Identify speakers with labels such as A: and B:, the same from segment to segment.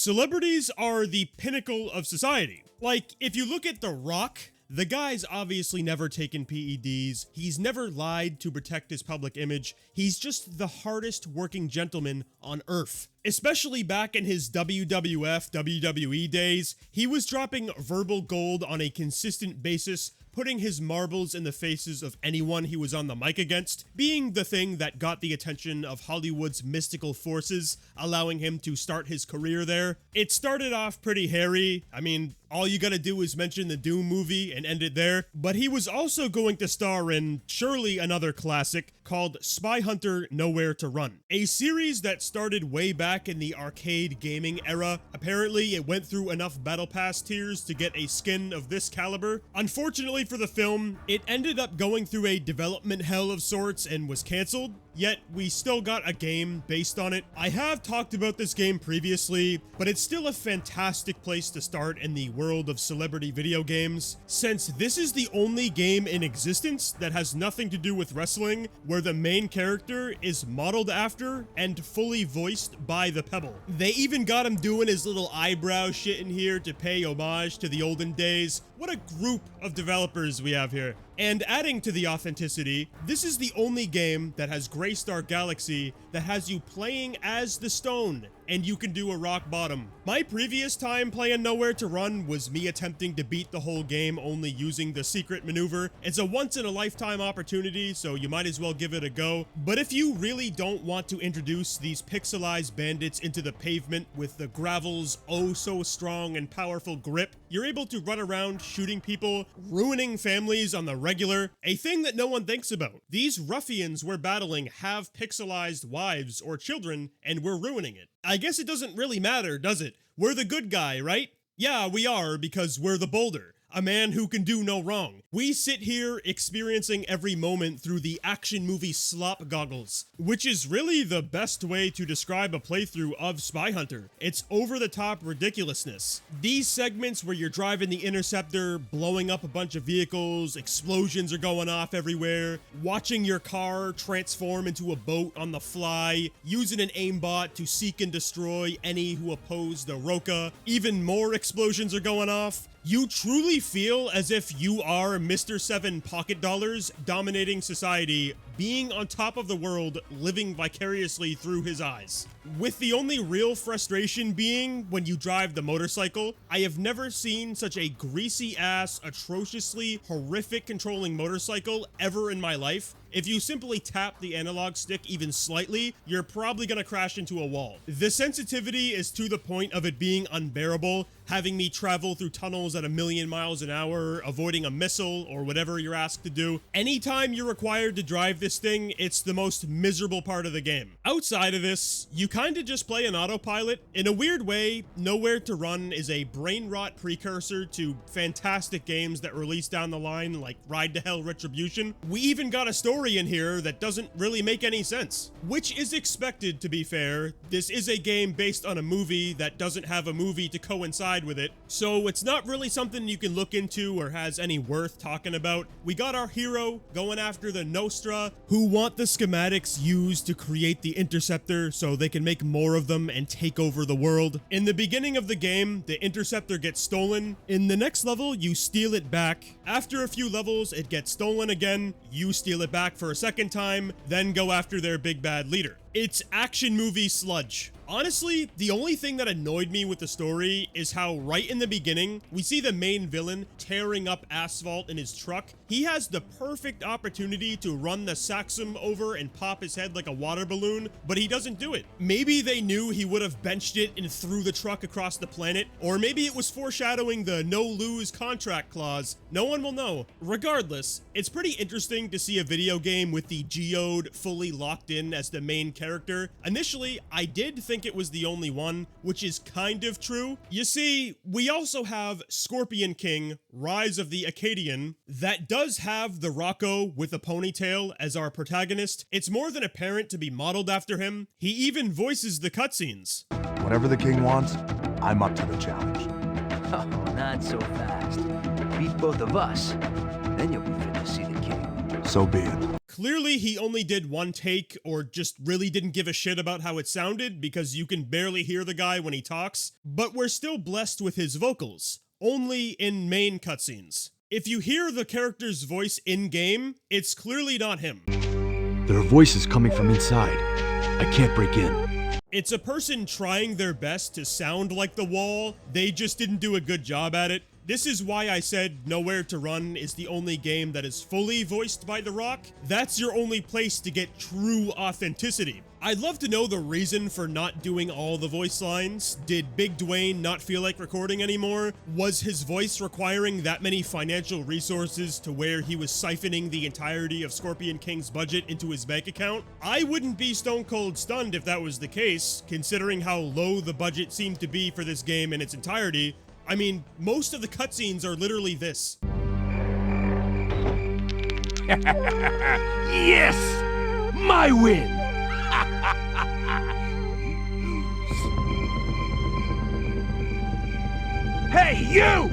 A: Celebrities are the pinnacle of society. Like, if you look at The Rock, the guy's obviously never taken PEDs, he's never lied to protect his public image, he's just the hardest working gentleman on earth. Especially back in his WWF, WWE days, he was dropping verbal gold on a consistent basis, putting his marbles in the faces of anyone he was on the mic against, being the thing that got the attention of Hollywood's mystical forces, allowing him to start his career there. It started off pretty hairy. I mean, all you gotta do is mention the Doom movie and end it there, but he was also going to star in surely another classic called Spy Hunter Nowhere to Run, a series that started way back in the arcade gaming era. Apparently, it went through enough Battle Pass tiers to get a skin of this caliber. Unfortunately for the film, it ended up going through a development hell of sorts and was cancelled, yet we still got a game based on it. I have talked about this game previously, but it's still a fantastic place to start in the world of celebrity video games, since this is the only game in existence that has nothing to do with wrestling, where the main character is modeled after and fully voiced by the Pebble. They even got him doing his little eyebrow shit in here to pay homage to the olden days. What a group of developers we have here. And adding to the authenticity, this is the only game that has graced our galaxy that has you playing as the Stone, and you can do a rock bottom. My previous time playing Nowhere to Run was me attempting to beat the whole game only using the secret maneuver. It's a once-in-a-lifetime opportunity, so you might as well give it a go. But if you really don't want to introduce these pixelized bandits into the pavement with the gravel's oh-so-strong and powerful grip, you're able to run around shooting people, ruining families on the regular, a thing that no one thinks about. These ruffians we're battling have pixelized wives or children, and we're ruining it. I guess it doesn't really matter, does it? We're the good guy, right? Yeah, we are, because we're the Boulder, a man who can do no wrong. We sit here experiencing every moment through the action movie slop goggles, which is really the best way to describe a playthrough of Spy Hunter. It's over-the-top ridiculousness. These segments where you're driving the Interceptor, blowing up a bunch of vehicles, explosions are going off everywhere, watching your car transform into a boat on the fly, using an aimbot to seek and destroy any who oppose the Roca, even more explosions are going off. You truly feel as if you are Mr. 7 Pocket Dollars dominating society, being on top of the world, living vicariously through his eyes. With the only real frustration being when you drive the motorcycle. I have never seen such a greasy-ass, atrociously horrific controlling motorcycle ever in my life. If you simply tap the analog stick even slightly, you're probably gonna crash into a wall. The sensitivity is to the point of it being unbearable, having me travel through tunnels at 1,000,000 miles an hour, avoiding a missile or whatever you're asked to do. Anytime you're required to drive this thing, it's the most miserable part of the game. Outside of this, you kinda just play an autopilot. In a weird way, Nowhere to Run is a brain rot precursor to fantastic games that release down the line like Ride to Hell Retribution. We even got a story in here that doesn't really make any sense, which is expected, to be fair. This is a game based on a movie that doesn't have a movie to coincide with it, so it's not really something you can look into or has any worth talking about. We got our hero going after the Nostra, who want the schematics used to create the Interceptor so they can make more of them and take over the world. In the beginning of the game, the Interceptor gets stolen. In the next level, you steal it back. After a few levels, it gets stolen again. You steal it back for a second time, then go after their big bad leader. It's action movie sludge. Honestly, the only thing that annoyed me with the story is how right in the beginning, we see the main villain tearing up asphalt in his truck. He has the perfect opportunity to run the Saxum over and pop his head like a water balloon, but he doesn't do it. Maybe they knew he would have benched it and threw the truck across the planet, or maybe it was foreshadowing the no-lose contract clause. No one will know. Regardless, it's pretty interesting to see a video game with the geode fully locked in as the main character. Initially, I did think it was the only one, which is kind of true. You see, we also have Scorpion King, Rise of the Akkadian, that does have the Rocco with a ponytail as our protagonist. It's more than apparent to be modeled after him. He even voices the cutscenes.
B: Whatever the king wants, I'm up to the challenge.
C: Oh, not so fast. Beat both of us, then you'll be fit to see the king.
B: So be it.
A: Clearly, he only did one take or just really didn't give a shit about how it sounded because you can barely hear the guy when he talks, but we're still blessed with his vocals, only in main cutscenes. If you hear the character's voice in-game, it's clearly not him.
D: There are voices coming from inside. I can't break in.
A: It's a person trying their best to sound like the wall, they just didn't do a good job at it. This is why I said Nowhere to Run is the only game that is fully voiced by The Rock. That's your only place to get true authenticity. I'd love to know the reason for not doing all the voice lines. Did Big Dwayne not feel like recording anymore? Was his voice requiring that many financial resources to where he was siphoning the entirety of Scorpion King's budget into his bank account? I wouldn't be stone cold stunned if that was the case, considering how low the budget seemed to be for this game in its entirety. I mean, most of the cutscenes are literally this.
D: Yes! My win! Hey, you!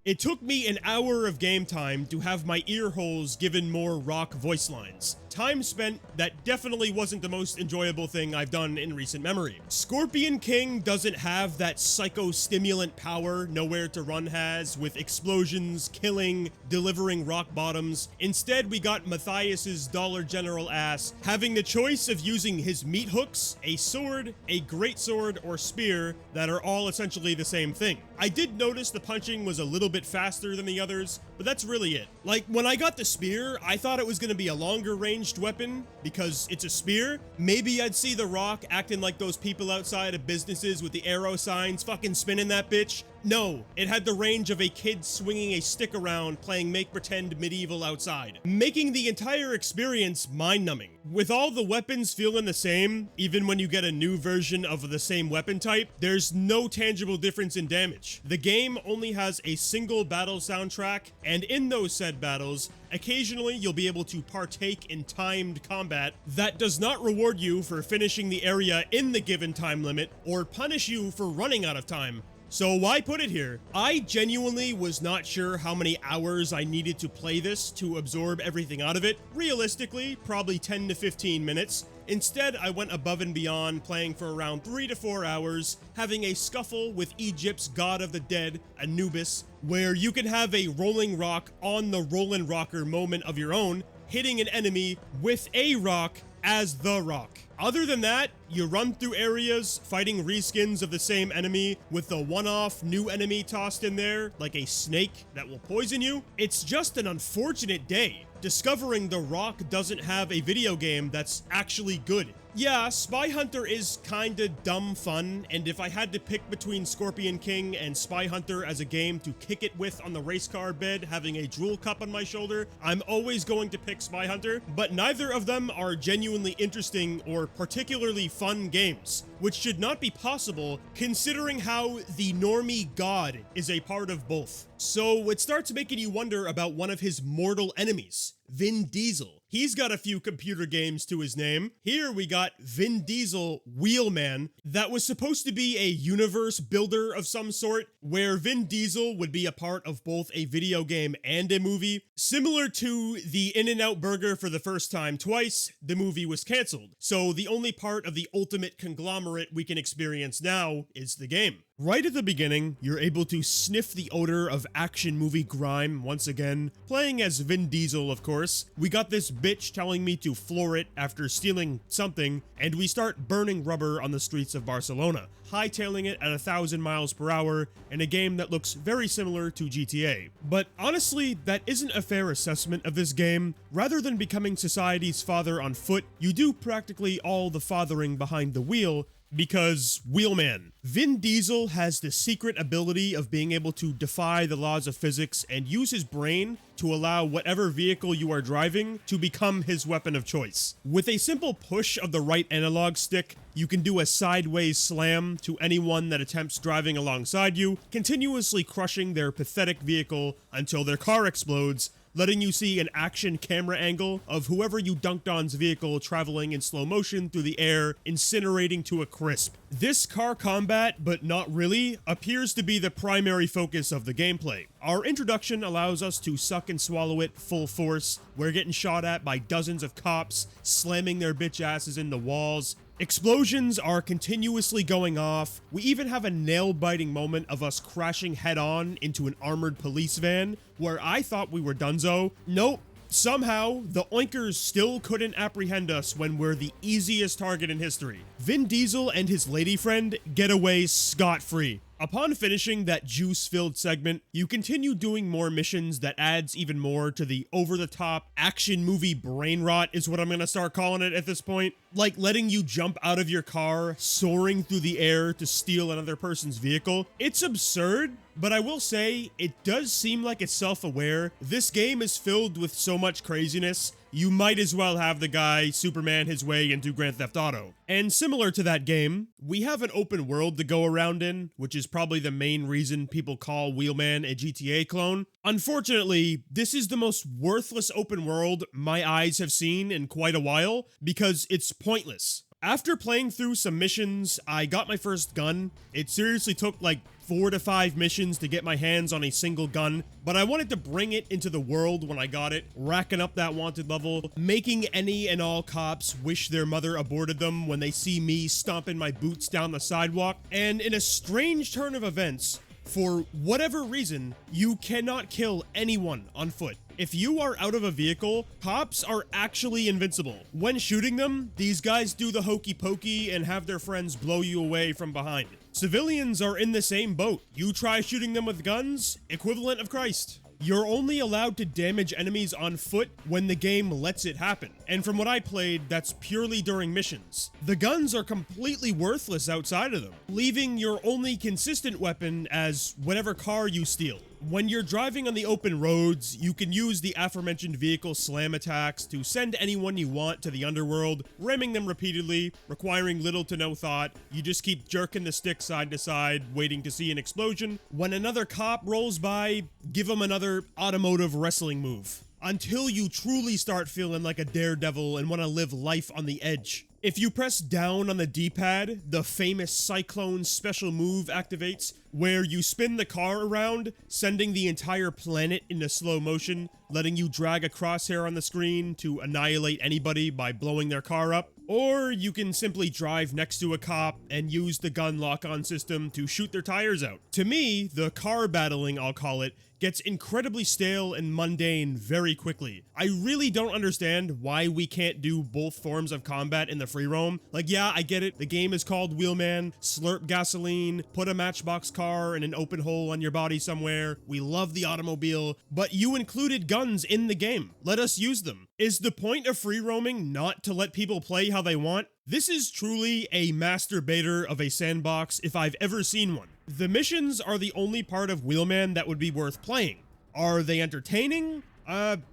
A: It took me an hour of game time to have my ear holes given more Rock voice lines. Time spent that definitely wasn't the most enjoyable thing I've done in recent memory. Scorpion King doesn't have that psychostimulant power Nowhere to Run has, with explosions, killing, delivering rock bottoms. Instead, we got Matthias's Dollar General ass having the choice of using his meat hooks, a sword, a greatsword, or spear that are all essentially the same thing. I did notice the punching was a little bit faster than the others, but that's really it. Like, when I got the spear, I thought it was going to be a longer ranged weapon because it's a spear. Maybe I'd see The Rock acting like those people outside of businesses with the arrow signs fucking spinning that bitch. No, it had the range of a kid swinging a stick around playing make-pretend medieval outside, making the entire experience mind-numbing. With all the weapons feeling the same, even when you get a new version of the same weapon type, there's no tangible difference in damage. The game only has a single battle soundtrack, and in those said battles, occasionally you'll be able to partake in timed combat that does not reward you for finishing the area in the given time limit or punish you for running out of time. So why put it here? I genuinely was not sure how many hours I needed to play this to absorb everything out of it. Realistically, probably 10 to 15 minutes. Instead, I went above and beyond, playing for around 3 to 4 hours, having a scuffle with Egypt's god of the dead, Anubis, where you can have a rolling rock on the Rollin' Rocker moment of your own, hitting an enemy with a rock as the Rock. Other than that, you run through areas fighting reskins of the same enemy with a one-off new enemy tossed in there, like a snake that will poison you. It's just an unfortunate day discovering The Rock doesn't have a video game that's actually good. Yeah, Spy Hunter is kinda dumb fun, and if I had to pick between Scorpion King and Spy Hunter as a game to kick it with on the race car bed having a drool cup on my shoulder, I'm always going to pick Spy Hunter, but neither of them are genuinely interesting or particularly fun games, which should not be possible considering how the normie god is a part of both. So it starts making you wonder about one of his mortal enemies, Vin Diesel. He's got a few computer games to his name. Here we got Vin Diesel Wheelman, that was supposed to be a universe builder of some sort, where Vin Diesel would be a part of both a video game and a movie. Similar to the In-N-Out Burger for the first time twice, the movie was canceled. So the only part of the ultimate conglomerate we can experience now is the game. Right at the beginning, you're able to sniff the odor of action movie grime once again, playing as Vin Diesel, of course. We got this bitch telling me to floor it after stealing something, and we start burning rubber on the streets of Barcelona, hightailing it at 1,000 miles per hour in a game that looks very similar to GTA. But honestly, that isn't a fair assessment of this game. Rather than becoming society's father on foot, you do practically all the fathering behind the wheel, because Wheelman. Vin Diesel has the secret ability of being able to defy the laws of physics and use his brain to allow whatever vehicle you are driving to become his weapon of choice. With a simple push of the right analog stick, you can do a sideways slam to anyone that attempts driving alongside you, continuously crushing their pathetic vehicle until their car explodes, letting you see an action camera angle of whoever you dunked on's vehicle traveling in slow motion through the air, incinerating to a crisp. This car combat, but not really, appears to be the primary focus of the gameplay. Our introduction allows us to suck and swallow it full force. We're getting shot at by dozens of cops, slamming their bitch asses into walls. Explosions are continuously going off. We even have a nail-biting moment of us crashing head-on into an armored police van, where I thought we were donezo. Nope. Somehow, the oinkers still couldn't apprehend us when we're the easiest target in history. Vin Diesel and his lady friend get away scot-free. Upon finishing that juice-filled segment, you continue doing more missions that adds even more to the over-the-top action movie brain rot is what I'm gonna start calling it at this point. Like letting you jump out of your car, soaring through the air to steal another person's vehicle. It's absurd, but I will say, it does seem like it's self-aware. This game is filled with so much craziness, you might as well have the guy Superman his way into Grand Theft Auto. And similar to that game, we have an open world to go around in, which is probably the main reason people call Wheelman a GTA clone. Unfortunately, this is the most worthless open world my eyes have seen in quite a while, because it's pointless. After playing through some missions, I got my first gun. It seriously took like 4 to 5 missions to get my hands on a single gun, but I wanted to bring it into the world when I got it, racking up that wanted level, making any and all cops wish their mother aborted them when they see me stomping my boots down the sidewalk. And in a strange turn of events, for whatever reason, you cannot kill anyone on foot. If you are out of a vehicle, cops are actually invincible. When shooting them, these guys do the hokey pokey and have their friends blow you away from behind. Civilians are in the same boat. You try shooting them with guns, equivalent of Christ. You're only allowed to damage enemies on foot when the game lets it happen. And from what I played, that's purely during missions. The guns are completely worthless outside of them, leaving your only consistent weapon as whatever car you steal. When you're driving on the open roads, you can use the aforementioned vehicle slam attacks to send anyone you want to the underworld, ramming them repeatedly, requiring little to no thought. You just keep jerking the stick side to side, waiting to see an explosion. When another cop rolls by, give them another automotive wrestling move, until you truly start feeling like a daredevil and want to live life on the edge. If you press down on the D-pad, the famous Cyclone special move activates, where you spin the car around, sending the entire planet into slow motion, letting you drag a crosshair on the screen to annihilate anybody by blowing their car up. Or you can simply drive next to a cop and use the gun lock-on system to shoot their tires out. To me, the car battling, I'll call it, gets incredibly stale and mundane very quickly. I really don't understand why we can't do both forms of combat in the free roam. Like, yeah, I get it. The game is called Wheelman. Slurp gasoline, put a matchbox car in an open hole on your body somewhere. We love the automobile, but you included guns in the game. Let us use them. Is the point of free roaming not to let people play how they want? This is truly a masturbator of a sandbox if I've ever seen one. The missions are the only part of Wheelman that would be worth playing. Are they entertaining?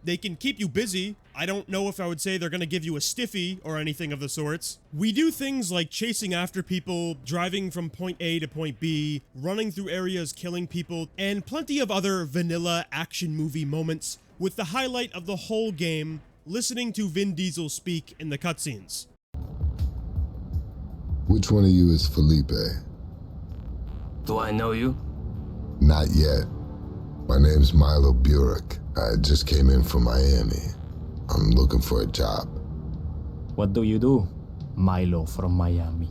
A: They can keep you busy. I don't know if I would say they're gonna give you a stiffy or anything of the sorts. We do things like chasing after people, driving from point A to point B, running through areas killing people, and plenty of other vanilla action movie moments, with the highlight of the whole game, listening to Vin Diesel speak in the cutscenes.
E: Which one of you is Felipe?
C: Do I know you?
E: Not yet. My name's Milo Burek. I just came in from Miami. I'm looking for a job.
F: What do you do, Milo from Miami?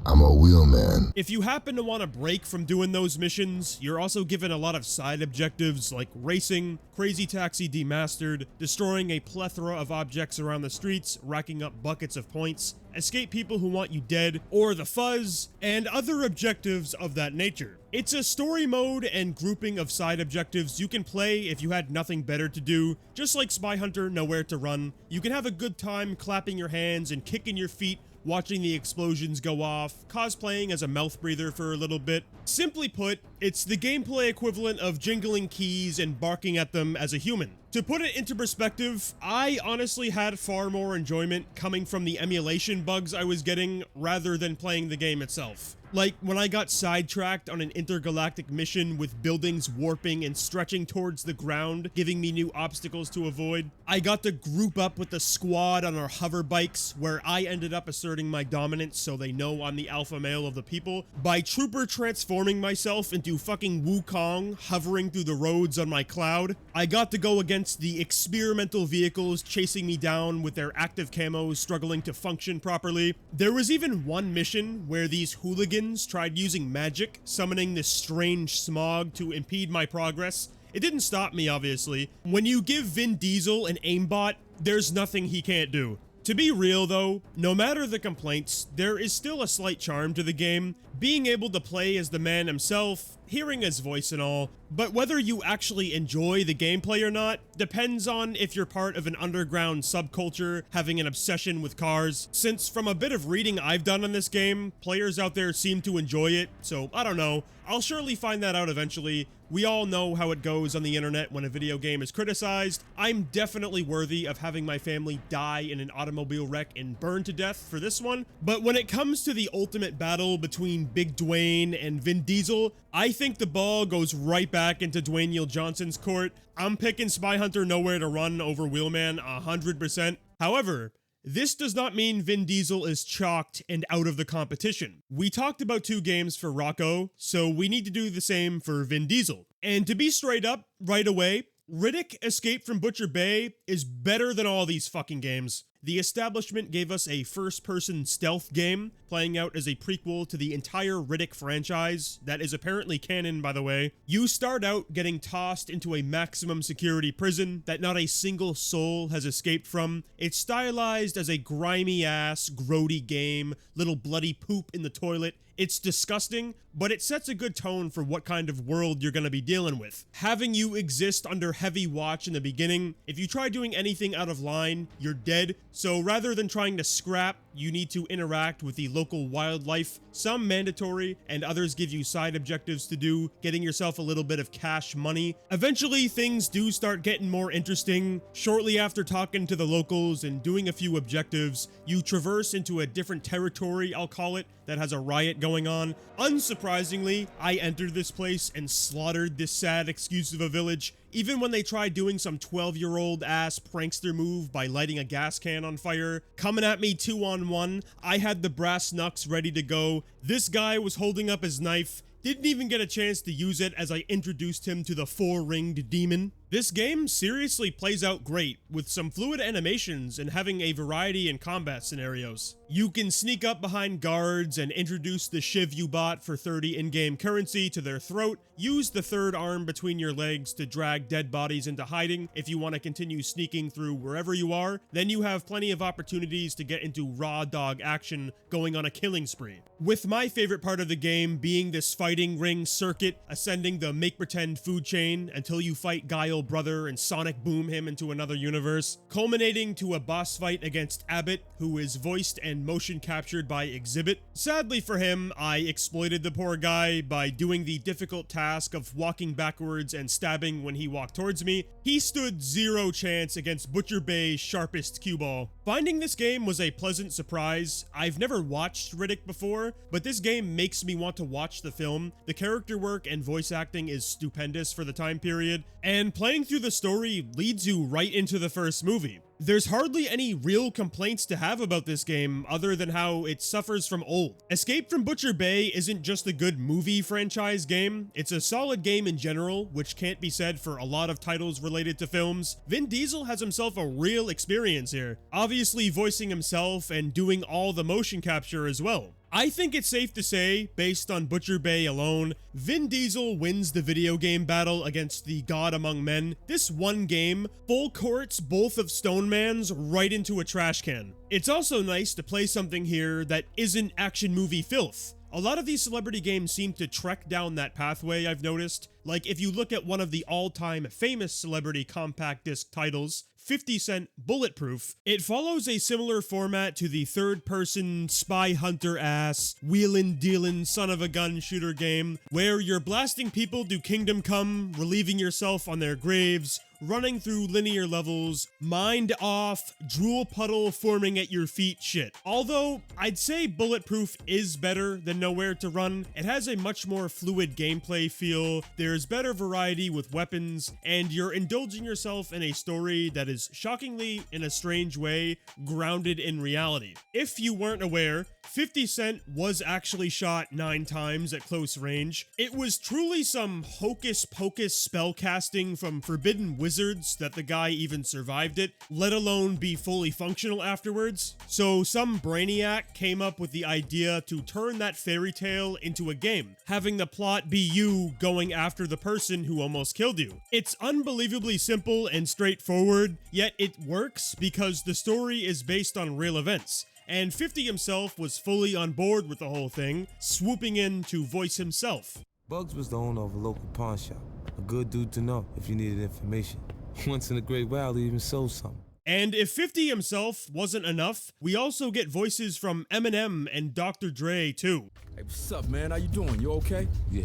E: I'm a wheelman.
A: If you happen to want to break from doing those missions, you're also given a lot of side objectives like racing, Crazy Taxi Demastered, destroying a plethora of objects around the streets, racking up buckets of points, escape people who want you dead, or the fuzz, and other objectives of that nature. It's a story mode and grouping of side objectives you can play if you had nothing better to do. Just like Spy Hunter Nowhere to Run, you can have a good time clapping your hands and kicking your feet, watching the explosions go off, cosplaying as a mouth breather for a little bit. Simply put, it's the gameplay equivalent of jingling keys and barking at them as a human. To put it into perspective, I honestly had far more enjoyment coming from the emulation bugs I was getting rather than playing the game itself. Like when I got sidetracked on an intergalactic mission with buildings warping and stretching towards the ground, giving me new obstacles to avoid. I got to group up with the squad on our hover bikes, where I ended up asserting my dominance so they know I'm the alpha male of the people, by trooper transforming myself into fucking Wukong, hovering through the roads on my cloud. I got to go against the experimental vehicles chasing me down with their active camos struggling to function properly. There was even one mission where these hooligans tried using magic, summoning this strange smog to impede my progress. It didn't stop me, obviously. When you give Vin Diesel an aimbot, there's nothing he can't do. To be real though, no matter the complaints, there is still a slight charm to the game, being able to play as the man himself, hearing his voice and all, but whether you actually enjoy the gameplay or not depends on if you're part of an underground subculture having an obsession with cars, since from a bit of reading I've done on this game, players out there seem to enjoy it, so I don't know, I'll surely find that out eventually. We all know how it goes on the internet when a video game is criticized. I'm definitely worthy of having my family die in an automobile wreck and burn to death for this one, but when it comes to the ultimate battle between Big Dwayne and Vin Diesel, I think the ball goes right back into Dwayne Johnson's court. I'm picking Spy Hunter Nowhere to Run over Wheelman 100%. However, this does not mean Vin Diesel is chalked and out of the competition. We talked about 2 games for Rocco, so we need to do the same for Vin Diesel. And to be straight up, right away, Riddick Escape from Butcher Bay is better than all these fucking games. The establishment gave us a first-person stealth game, playing out as a prequel to the entire Riddick franchise, that is apparently canon, by the way. You start out getting tossed into a maximum security prison that not a single soul has escaped from. It's stylized as a grimy-ass, grody game, little bloody poop in the toilet. It's disgusting, but it sets a good tone for what kind of world you're going to be dealing with. Having you exist under heavy watch in the beginning, if you try doing anything out of line, you're dead. So rather than trying to scrap, you need to interact with the local wildlife, some mandatory, and others give you side objectives to do, getting yourself a little bit of cash money. Eventually, things do start getting more interesting. Shortly after talking to the locals and doing a few objectives, you traverse into a different territory, I'll call it, that has a riot going on. Unsurprisingly, I entered this place and slaughtered this sad excuse of a village, even when they tried doing some 12-year-old ass prankster move by lighting a gas can on fire. Coming at me 2-on-1, I had the brass knucks ready to go. This guy was holding up his knife, didn't even get a chance to use it as I introduced him to the 4-ringed demon. This game seriously plays out great, with some fluid animations and having a variety in combat scenarios. You can sneak up behind guards and introduce the shiv you bought for 30 in-game currency to their throat, use the third arm between your legs to drag dead bodies into hiding if you want to continue sneaking through wherever you are, then you have plenty of opportunities to get into raw dog action going on a killing spree. With my favorite part of the game being this fighting ring circuit, ascending the make-pretend food chain until you fight Guile Brother and Sonic Boom him into another universe, culminating to a boss fight against Abbott, who is voiced and motion captured by Exhibit. Sadly for him, I exploited the poor guy by doing the difficult task of walking backwards and stabbing when he walked towards me. He stood zero chance against Butcher Bay's sharpest cue ball. Finding this game was a pleasant surprise. I've never watched Riddick before, but this game makes me want to watch the film. The character work and voice acting is stupendous for the time period, and playing through the story leads you right into the first movie. There's hardly any real complaints to have about this game other than how it suffers from old. Escape from Butcher Bay isn't just a good movie franchise game, it's a solid game in general, which can't be said for a lot of titles related to films. Vin Diesel has himself a real experience here, obviously voicing himself and doing all the motion capture as well. I think it's safe to say, based on Butcher Bay alone, Vin Diesel wins the video game battle against the God Among Men. This one game full courts both of Stone Mans right into a trash can. It's also nice to play something here that isn't action movie filth. A lot of these celebrity games seem to trek down that pathway, I've noticed. Like if you look at one of the all-time famous celebrity compact disc titles, 50 Cent Bulletproof, it follows a similar format to the third-person spy hunter ass, wheelin' dealin' son of a gun shooter game, where you're blasting people to Kingdom Come, relieving yourself on their graves, running through linear levels, mind off, drool puddle forming at your feet shit. Although, I'd say Bulletproof is better than Nowhere to Run. It has a much more fluid gameplay feel, there's better variety with weapons, and you're indulging yourself in a story that is shockingly, in a strange way, grounded in reality. If you weren't aware, 50 Cent was actually shot 9 times at close range. It was truly some hocus pocus spellcasting from forbidden wizards that the guy even survived it, let alone be fully functional afterwards. So some brainiac came up with the idea to turn that fairy tale into a game, having the plot be you going after the person who almost killed you. It's unbelievably simple and straightforward, yet it works because the story is based on real events. And 50 himself was fully on board with the whole thing, swooping in to voice himself.
G: Bugs was the owner of a local pawn shop. A good dude to know if you needed information. Once in a great while, he even sold something.
A: And if 50 himself wasn't enough, we also get voices from Eminem and Dr. Dre too.
H: Hey, what's up, man? How you doing? You okay?
G: Yeah.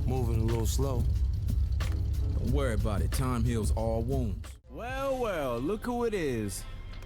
G: Moving a little slow.
H: Don't worry about it. Time heals all wounds.
I: Well, look who it is.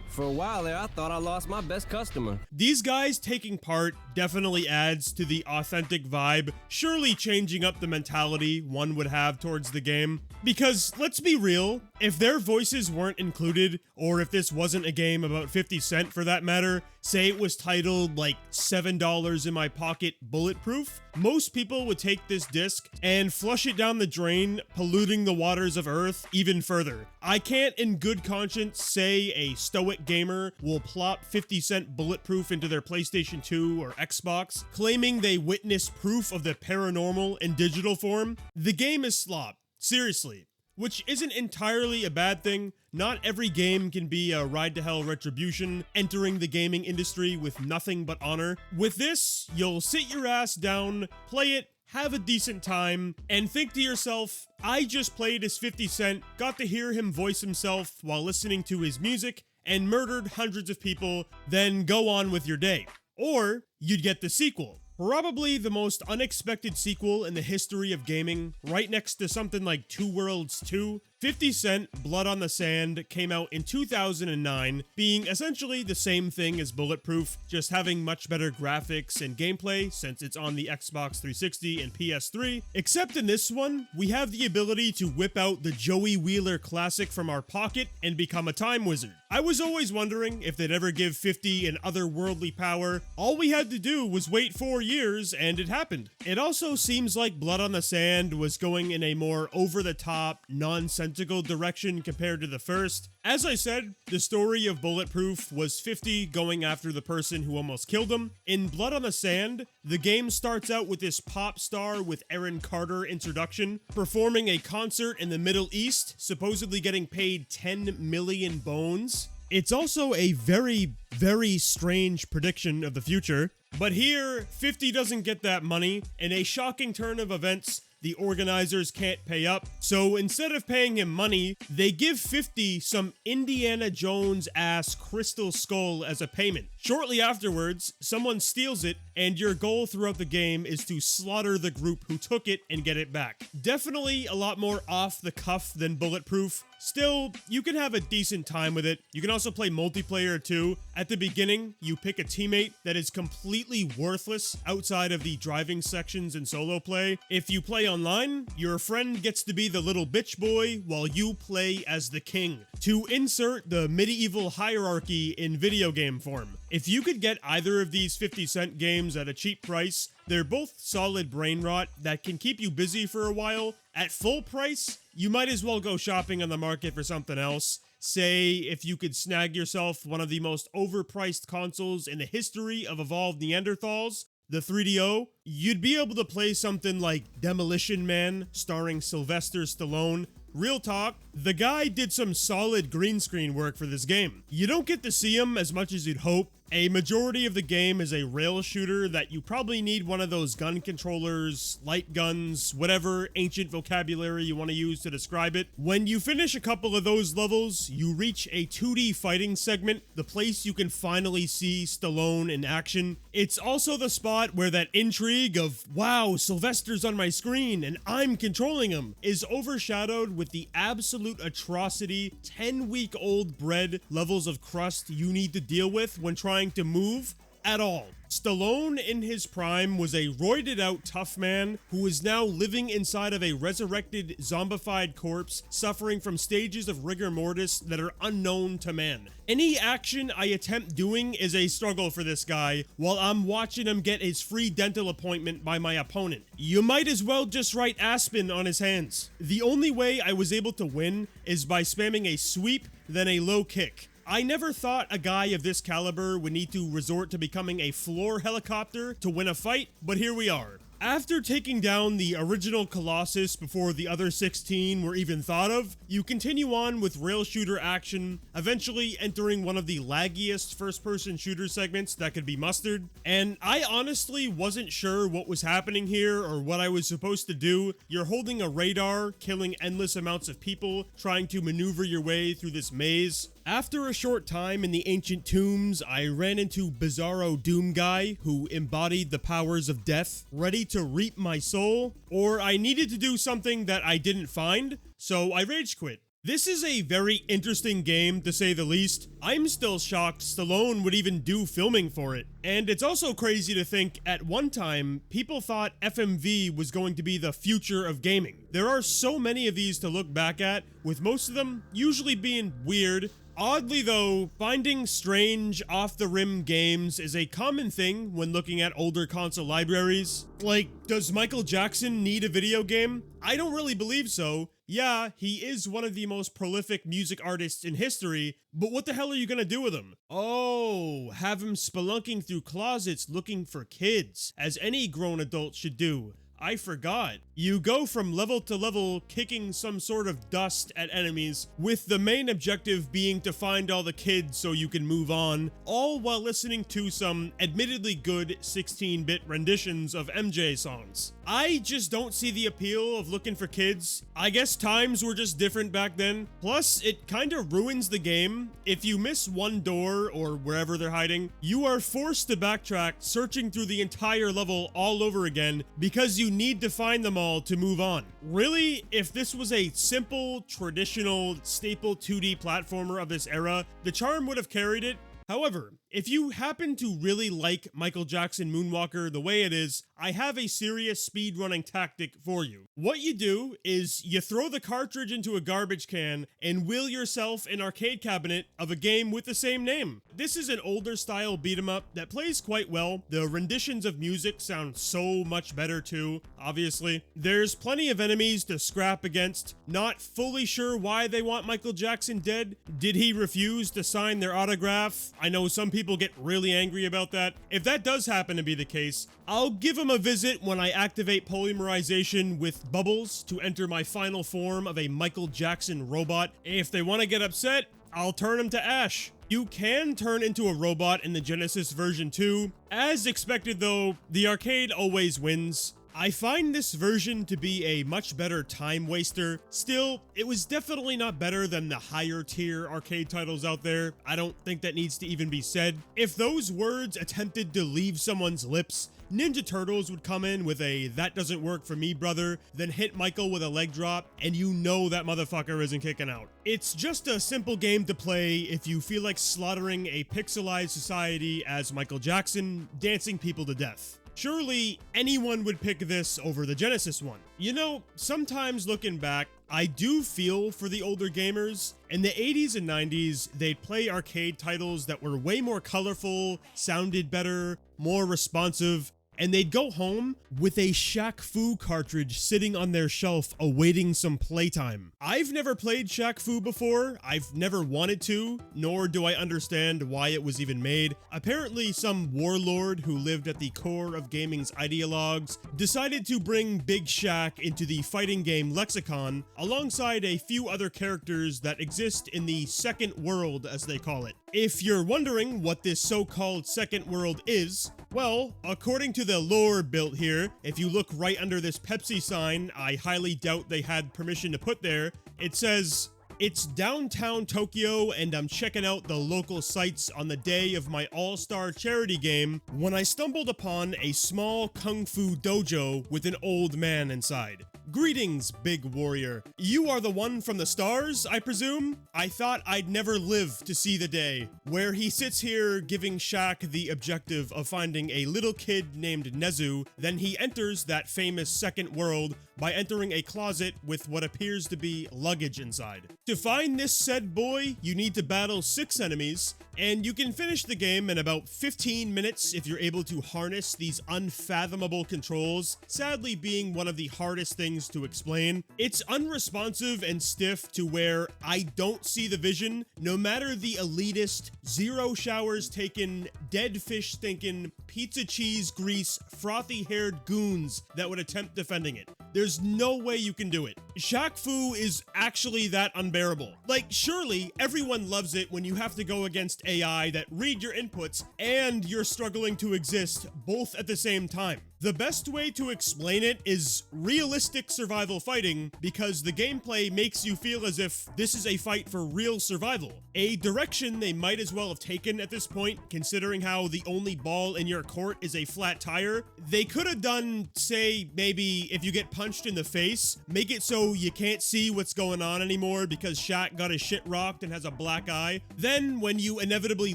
I: For a while there, I thought I lost my best customer.
A: These guys taking part definitely adds to the authentic vibe, surely changing up the mentality one would have towards the game. Because, let's be real, if their voices weren't included, or if this wasn't a game about 50 Cent for that matter, say it was titled like $7 in my pocket Bulletproof, most people would take this disc and flush it down the drain, polluting the waters of Earth even further. I can't in good conscience say a stoic gamer will plop 50 Cent Bulletproof into their PlayStation 2 or Xbox, claiming they witnessed proof of the paranormal in digital form. The game is slop. Seriously. Which isn't entirely a bad thing. Not every game can be a ride to hell retribution, entering the gaming industry with nothing but honor. With this, you'll sit your ass down, play it, have a decent time, and think to yourself, I just played as 50 Cent, got to hear him voice himself while listening to his music, and murdered hundreds of people, then go on with your day. Or, you'd get the sequel. Probably the most unexpected sequel in the history of gaming, right next to something like Two Worlds 2. 50 Cent Blood on the Sand came out in 2009, being essentially the same thing as Bulletproof, just having much better graphics and gameplay since it's on the Xbox 360 and PS3. Except in this one, we have the ability to whip out the Joey Wheeler classic from our pocket and become a time wizard. I was always wondering if they'd ever give 50 an otherworldly power. All we had to do was wait 4 years and it happened. It also seems like Blood on the Sand was going in a more over-the-top, nonsensical direction compared to the first. As I said, the story of Bulletproof was 50 going after the person who almost killed him. In Blood on the Sand, the game starts out with this pop star with Aaron Carter introduction, performing a concert in the Middle East, supposedly getting paid 10 million bones. It's also a very, very strange prediction of the future. But here, 50 doesn't get that money. In a shocking turn of events, the organizers can't pay up, so instead of paying him money, they give 50 some Indiana Jones-ass crystal skull as a payment. Shortly afterwards, someone steals it, and your goal throughout the game is to slaughter the group who took it and get it back. Definitely a lot more off the cuff than Bulletproof. Still, you can have a decent time with it. You can also play multiplayer too. At the beginning, you pick a teammate that is completely worthless outside of the driving sections and solo play. If you play online, your friend gets to be the little bitch boy while you play as the king. To insert the medieval hierarchy in video game form. If you could get either of these 50 Cent games at a cheap price, they're both solid brain rot that can keep you busy for a while. At full price, you might as well go shopping on the market for something else. Say, if you could snag yourself one of the most overpriced consoles in the history of evolved Neanderthals, the 3DO, you'd be able to play something like Demolition Man, starring Sylvester Stallone. Real talk, the guy did some solid green screen work for this game. You don't get to see him as much as you'd hope. A majority of the game is a rail shooter that you probably need one of those gun controllers, light guns, whatever ancient vocabulary you want to use to describe it. When you finish a couple of those levels, you reach a 2D fighting segment, the place you can finally see Stallone in action. It's also the spot where that intrigue of, wow, Sylvester's on my screen and I'm controlling him, is overshadowed with the absolute atrocity 10-week-old bread levels of crust you need to deal with when trying to move at all. Stallone in his prime was a roided out tough man who is now living inside of a resurrected zombified corpse suffering from stages of rigor mortis that are unknown to man. Any action I attempt doing is a struggle for this guy while I'm watching him get his free dental appointment by my opponent. You might as well just write Aspen on his hands. The only way I was able to win is by spamming a sweep, then a low kick. I never thought a guy of this caliber would need to resort to becoming a floor helicopter to win a fight, but here we are. After taking down the original Colossus before the other 16 were even thought of, you continue on with rail shooter action, eventually entering one of the laggiest first-person shooter segments that could be mustered. And I honestly wasn't sure what was happening here or what I was supposed to do. You're holding a radar, killing endless amounts of people, trying to maneuver your way through this maze. After a short time in the ancient tombs, I ran into Bizarro Doom Guy, who embodied the powers of death, ready to reap my soul, or I needed to do something that I didn't find, so I rage quit. This is a very interesting game, to say the least. I'm still shocked Stallone would even do filming for it. And it's also crazy to think, at one time, people thought FMV was going to be the future of gaming. There are so many of these to look back at, with most of them usually being weird. Oddly though, finding strange, off-the-rim games is a common thing when looking at older console libraries. Like, does Michael Jackson need a video game? I don't really believe so. Yeah, he is one of the most prolific music artists in history, but what the hell are you gonna do with him? Oh, have him spelunking through closets looking for kids, as any grown adult should do. I forgot. You go from level to level kicking some sort of dust at enemies, with the main objective being to find all the kids so you can move on, all while listening to some admittedly good 16-bit renditions of MJ songs. I just don't see the appeal of looking for kids. I guess times were just different back then. Plus, it kinda ruins the game. If you miss one door or wherever they're hiding, you are forced to backtrack, searching through the entire level all over again because you need to find them all to move on. Really, if this was a simple, traditional, staple 2D platformer of this era, the charm would have carried it. However, if you happen to really like Michael Jackson Moonwalker the way it is, I have a serious speedrunning tactic for you. What you do is you throw the cartridge into a garbage can and wheel yourself an arcade cabinet of a game with the same name. This is an older style beat 'em up that plays quite well. The renditions of music sound so much better too, obviously. There's plenty of enemies to scrap against. Not fully sure why they want Michael Jackson dead. Did he refuse to sign their autograph? I know some people get really angry about that. If that does happen to be the case, I'll give him a visit when I activate polymerization with bubbles to enter my final form of a Michael Jackson robot. If they want to get upset, I'll turn him to ash. You can turn into a robot in the Genesis version too. As expected though, the arcade always wins. I find this version to be a much better time waster. Still, it was definitely not better than the higher tier arcade titles out there. I don't think that needs to even be said. If those words attempted to leave someone's lips, Ninja Turtles would come in with a "that doesn't work for me, brother," then hit Michael with a leg drop, and you know that motherfucker isn't kicking out. It's just a simple game to play if you feel like slaughtering a pixelized society as Michael Jackson, dancing people to death. Surely anyone would pick this over the Genesis one. You know, sometimes looking back, I do feel for the older gamers. In the 80s and 90s, they'd play arcade titles that were way more colorful, sounded better, more responsive, and they'd go home with a Shaq Fu cartridge sitting on their shelf awaiting some playtime. I've never played Shaq Fu before, I've never wanted to, nor do I understand why it was even made. Apparently some warlord who lived at the core of gaming's ideologues decided to bring Big Shaq into the fighting game lexicon alongside a few other characters that exist in the second world, as they call it. If you're wondering what this so-called second world is, well, according to the lore built here, if you look right under this Pepsi sign I highly doubt they had permission to put there, it says, It's downtown Tokyo, and I'm checking out the local sites on the day of my all-star charity game when I stumbled upon a small kung fu dojo with an old man inside. Greetings, big warrior. You are the one from the stars, I presume? I thought I'd never live to see the day where he sits here giving Shaq the objective of finding a little kid named Nezu, then he enters that famous second world by entering a closet with what appears to be luggage inside. To find this said boy, you need to battle 6 enemies, and you can finish the game in about 15 minutes if you're able to harness these unfathomable controls, sadly being one of the hardest things to explain. It's unresponsive and stiff to where I don't see the vision, no matter the elitist, 0 showers taken, dead fish stinking, pizza cheese grease, frothy haired goons that would attempt defending it. There's no way you can do it. Shaq Fu is actually that unbearable. Like, surely everyone loves it when you have to go against AI that read your inputs and you're struggling to exist both at the same time. The best way to explain it is realistic survival fighting, because the gameplay makes you feel as if this is a fight for real survival. A direction they might as well have taken at this point, considering how the only ball in your court is a flat tire. They could have done, say, maybe if you get punched in the face, make it so you can't see what's going on anymore because Shaq got his shit rocked and has a black eye. Then, when you inevitably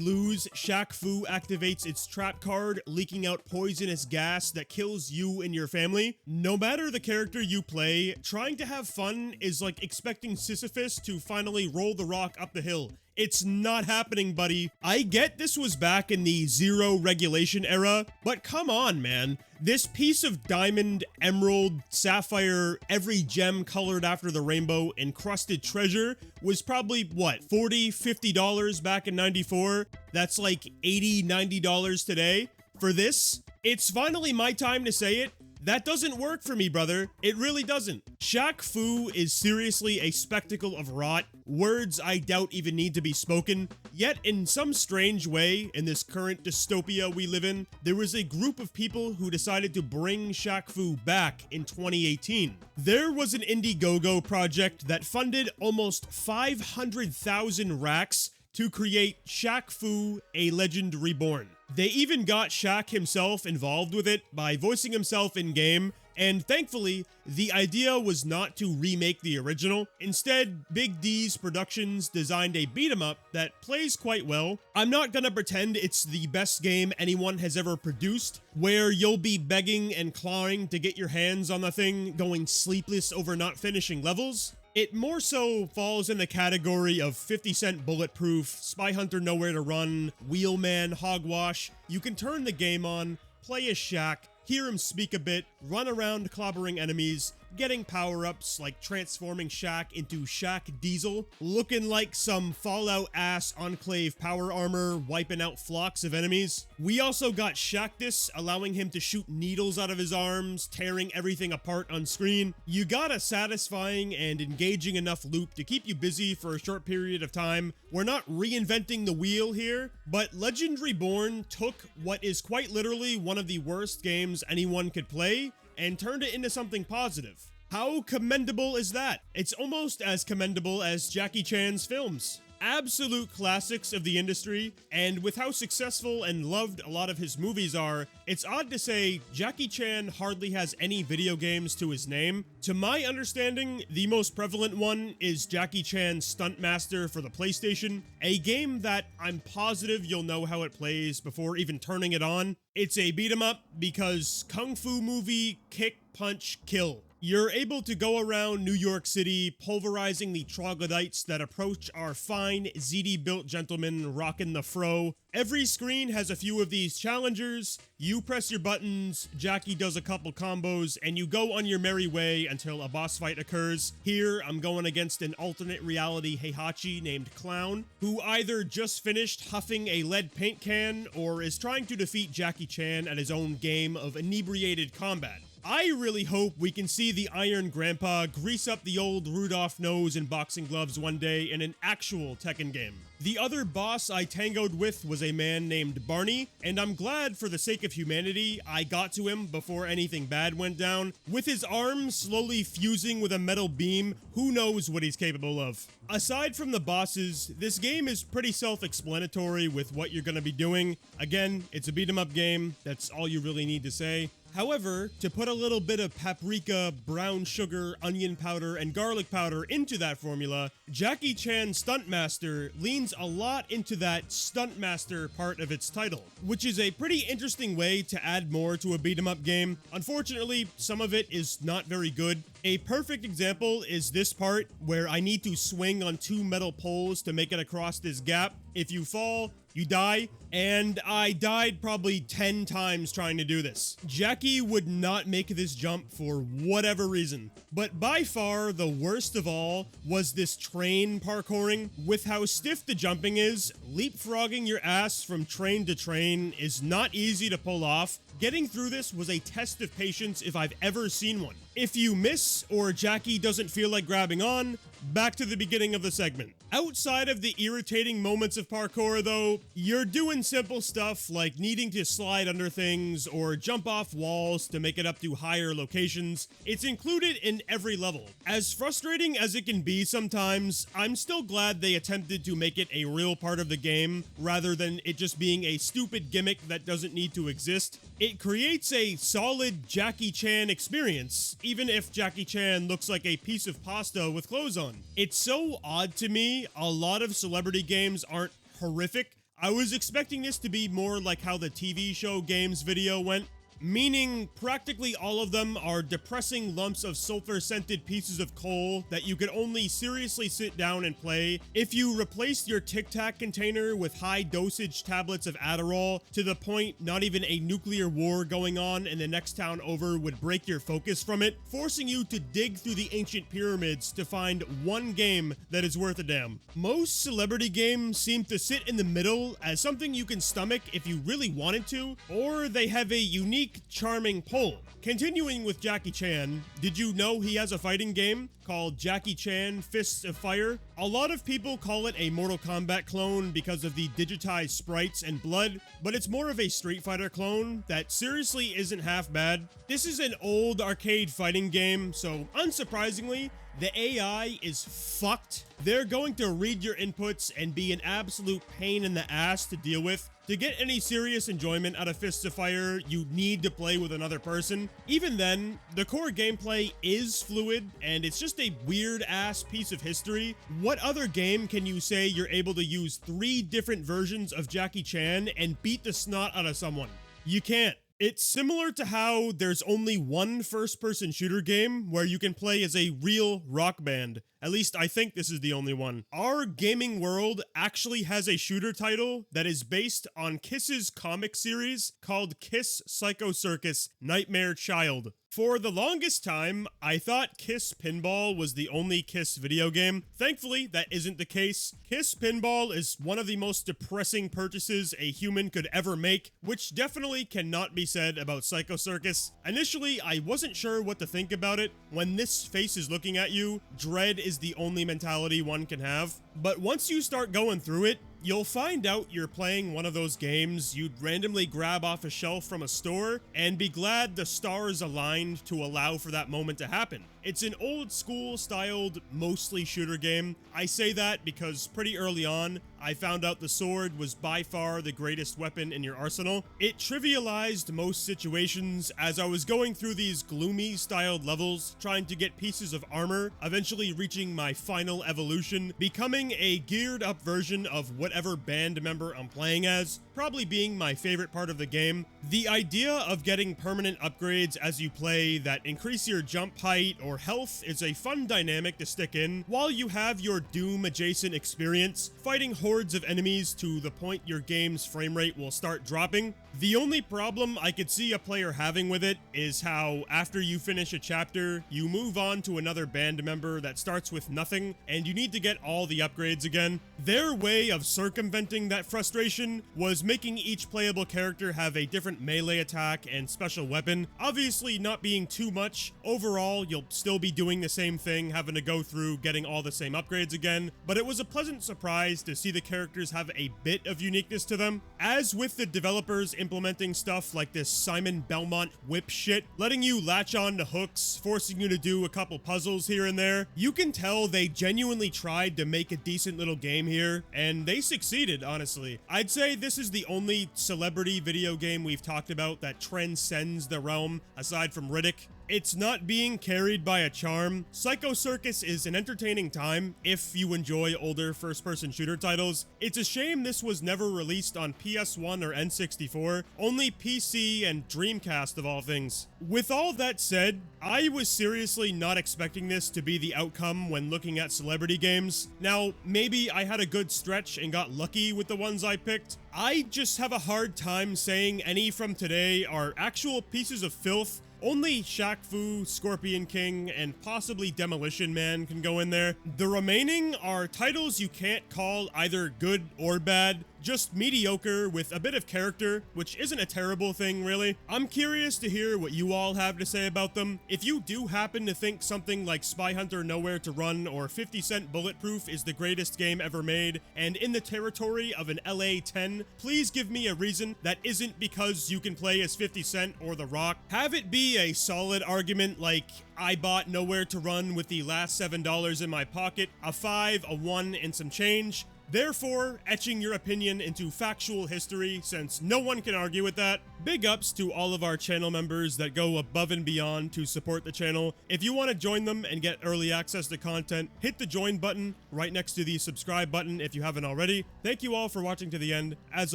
A: lose, Shaq Fu activates its trap card, leaking out poisonous gas that kills you and your family. No matter the character you play, trying to have fun is like expecting Sisyphus to finally roll the rock up the hill. It's not happening, buddy. I get this was back in the zero regulation era, but come on, man. This piece of diamond, emerald, sapphire, every gem colored after the rainbow, encrusted treasure was probably, what, $40, $50 back in 94? That's like $80, $90 today. For this, it's finally my time to say it. That doesn't work for me, brother. It really doesn't. Shaq Fu is seriously a spectacle of rot, words I doubt even need to be spoken. Yet, in some strange way, in this current dystopia we live in, there was a group of people who decided to bring Shaq Fu back in 2018. There was an Indiegogo project that funded almost 500,000 racks to create Shaq Fu, A Legend Reborn. They even got Shaq himself involved with it by voicing himself in-game, and thankfully, the idea was not to remake the original. Instead, Big D's Productions designed a beat-em-up that plays quite well. I'm not gonna pretend it's the best game anyone has ever produced, where you'll be begging and clawing to get your hands on the thing, going sleepless over not finishing levels. It more so falls in the category of 50 Cent Bulletproof, Spy Hunter Nowhere to Run, Wheelman, Hogwash. You can turn the game on, play as Shaq, hear him speak a bit, run around clobbering enemies, getting power-ups like transforming Shaq into Shaq Diesel, looking like some Fallout-ass Enclave power armor, wiping out flocks of enemies. We also got Shaqtus, allowing him to shoot needles out of his arms, tearing everything apart on screen. You got a satisfying and engaging enough loop to keep you busy for a short period of time. We're not reinventing the wheel here, but Legend Reborn took what is quite literally one of the worst games anyone could play and turned it into something positive. How commendable is that? It's almost as commendable as Jackie Chan's films. Absolute classics of the industry, and with how successful and loved a lot of his movies are, it's odd to say Jackie Chan hardly has any video games to his name. To my understanding, the most prevalent one is Jackie Chan's Stuntmaster for the PlayStation, a game that I'm positive you'll know how it plays before even turning it on. It's a beat 'em up because Kung Fu movie, kick, punch, kill. You're able to go around New York City pulverizing the troglodytes that approach our fine, ZD-built gentlemen rockin' the fro. Every screen has a few of these challengers. You press your buttons, Jackie does a couple combos, and you go on your merry way until a boss fight occurs. Here, I'm going against an alternate reality Heihachi named Clown, who either just finished huffing a lead paint can or is trying to defeat Jackie Chan at his own game of inebriated combat. I really hope we can see the Iron Grandpa grease up the old Rudolph nose in boxing gloves one day in an actual Tekken game. The other boss I tangoed with was a man named Barney, and I'm glad for the sake of humanity I got to him before anything bad went down. With his arms slowly fusing with a metal beam, who knows what he's capable of. Aside from the bosses, this game is pretty self-explanatory with what you're going to be doing. Again, it's a beat-em-up game, that's all you really need to say. However, to put a little bit of paprika, brown sugar, onion powder, and garlic powder into that formula, Jackie Chan Stuntmaster leans a lot into that Stuntmaster part of its title, which is a pretty interesting way to add more to a beat-em-up game. Unfortunately, some of it is not very good. A perfect example is this part, where I need to swing on 2 metal poles to make it across this gap. If you fall, you die, and I died probably 10 times trying to do this. Jackie would not make this jump for whatever reason, but by far the worst of all was this train parkouring. With how stiff the jumping is, leapfrogging your ass from train to train is not easy to pull off. Getting through this was a test of patience if I've ever seen one. If you miss, or Jackie doesn't feel like grabbing on, back to the beginning of the segment. Outside of the irritating moments of parkour though, you're doing simple stuff like needing to slide under things or jump off walls to make it up to higher locations. It's included in every level. As frustrating as it can be sometimes, I'm still glad they attempted to make it a real part of the game rather than it just being a stupid gimmick that doesn't need to exist. It creates a solid Jackie Chan experience, even if Jackie Chan looks like a piece of pasta with clothes on. It's so odd to me, a lot of celebrity games aren't horrific. I was expecting this to be more like how the TV show games video went, meaning practically all of them are depressing lumps of sulfur-scented pieces of coal that you could only seriously sit down and play if you replaced your Tic Tac container with high-dosage tablets of Adderall to the point not even a nuclear war going on in the next town over would break your focus from it, forcing you to dig through the ancient pyramids to find one game that is worth a damn. Most celebrity games seem to sit in the middle as something you can stomach if you really wanted to, or they have a unique charming pull. Continuing with Jackie Chan, did you know he has a fighting game called Jackie Chan Fists of Fire? A lot of people call it a Mortal Kombat clone because of the digitized sprites and blood, but it's more of a Street Fighter clone that seriously isn't half bad. This is an old arcade fighting game, so unsurprisingly, the AI is fucked. They're going to read your inputs and be an absolute pain in the ass to deal with. To get any serious enjoyment out of Fists of Fire, you need to play with another person. Even then, the core gameplay is fluid, and it's just a weird-ass piece of history. What other game can you say you're able to use 3 different versions of Jackie Chan and beat the snot out of someone? You can't. It's similar to how there's only one first-person shooter game where you can play as a real rock band. At least I think this is the only one. Our gaming world actually has a shooter title that is based on Kiss's comic series called Kiss Psycho Circus Nightmare Child. For the longest time, I thought Kiss Pinball was the only Kiss video game. Thankfully, that isn't the case. Kiss Pinball is one of the most depressing purchases a human could ever make, which definitely cannot be said about Psycho Circus. Initially, I wasn't sure what to think about it. When this face is looking at you, dread is the only mentality one can have. But once you start going through it, you'll find out you're playing one of those games you'd randomly grab off a shelf from a store and be glad the stars aligned to allow for that moment to happen. It's an old school styled, mostly shooter game. I say that because pretty early on, I found out the sword was by far the greatest weapon in your arsenal. It trivialized most situations as I was going through these gloomy styled levels, trying to get pieces of armor, eventually reaching my final evolution, becoming a geared up version of whatever band member I'm playing as, probably being my favorite part of the game. The idea of getting permanent upgrades as you play that increase your jump height or health is a fun dynamic to stick in while you have your Doom adjacent experience, fighting hordes of enemies to the point your game's frame rate will start dropping. The only problem I could see a player having with it is how after you finish a chapter, you move on to another band member that starts with nothing and you need to get all the upgrades again. Their way of circumventing that frustration was making each playable character have a different melee attack and special weapon, obviously not being too much. Overall, you'll still be doing the same thing, having to go through getting all the same upgrades again, but it was a pleasant surprise to see the characters have a bit of uniqueness to them. As with the developers implementing stuff like this Simon Belmont whip shit, letting you latch on to hooks, forcing you to do a couple puzzles here and there, you can tell they genuinely tried to make a decent little game here, and they succeeded, honestly. I'd say this is the only celebrity video game we've talked about that transcends the realm, aside from Riddick. It's not being carried by a charm. Psycho Circus is an entertaining time if you enjoy older first-person shooter titles. It's a shame this was never released on PS1 or N64, only PC and Dreamcast of all things. With all that said, I was seriously not expecting this to be the outcome when looking at celebrity games. Now, maybe I had a good stretch and got lucky with the ones I picked. I just have a hard time saying any from today are actual pieces of filth. Only Shaq Fu, Scorpion King, and possibly Demolition Man can go in there. The remaining are titles you can't call either good or bad, just mediocre with a bit of character, which isn't a terrible thing, really. I'm curious to hear what you all have to say about them. If you do happen to think something like Spy Hunter Nowhere to Run or 50 Cent Bulletproof is the greatest game ever made, and in the territory of an LA 10, please give me a reason that isn't because you can play as 50 Cent or The Rock. Have it be a solid argument like, I bought Nowhere to Run with the last $7 in my pocket, a 5, a 1, and some change. Therefore, etching your opinion into factual history, since no one can argue with that. Big ups to all of our channel members that go above and beyond to support the channel. If you want to join them and get early access to content, hit the join button right next to the subscribe button if you haven't already. Thank you all for watching to the end. As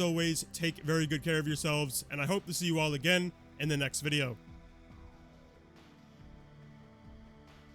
A: always, take very good care of yourselves, and I hope to see you all again in the next video.